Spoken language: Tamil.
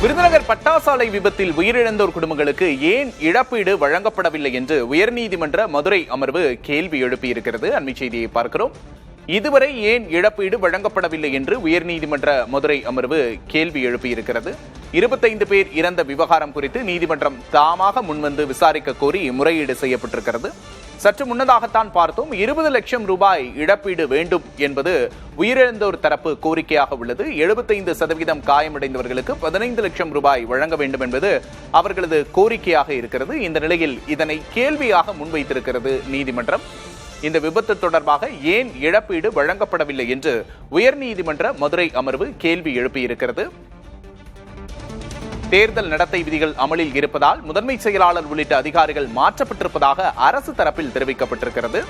விருதுநகர் பட்டாசாலை விபத்தில் உயிரிழந்தோர் குடும்பங்களுக்கு ஏன் இழப்பீடு வழங்கப்படவில்லை என்று உயர்நீதிமன்ற மதுரை அமர்வு கேள்வி எழுப்பியிருக்கிறது. அண்மை செய்தியை பார்க்கிறோம். இதுவரை ஏன் இழப்பீடு வழங்கப்படவில்லை என்று உயர்நீதிமன்ற மதுரை அமர்வு கேள்வி எழுப்பியிருக்கிறது. 25 பேர் இறந்த விவகாரம் குறித்து நீதிமன்றம் தாமாக முன்வந்து விசாரிக்க கோரி முறையீடு செய்யப்பட்டிருக்கிறது. சற்று முன்னதாகத்தான் பார்த்தோம், 20 லட்சம் ரூபாய் இழப்பீடு வேண்டும் என்பது உயிரிழந்தோர் தரப்பு கோரிக்கையாக உள்ளது. 75% காயமடைந்தவர்களுக்கு 15 லட்சம் ரூபாய் வழங்க வேண்டும் என்பது அவர்களது கோரிக்கையாக இருக்கிறது. இந்த நிலையில் இதனை கேள்வியாக முன்வைத்திருக்கிறது நீதிமன்றம். இந்த விபத்து தொடர்பாக ஏன் இழப்பீடு வழங்கப்படவில்லை என்று உயர்நீதிமன்ற மதுரை அமர்வு கேள்வி எழுப்பியிருக்கிறது. தேர்தல் நடத்தை விதிகள் அமலில் இருப்பதால் முதன்மை செயலாளர் உள்ளிட்ட அதிகாரிகள் மாற்றப்பட்டிருப்பதாக அரசு தரப்பில் தெரிவிக்கப்பட்டிருக்கிறது.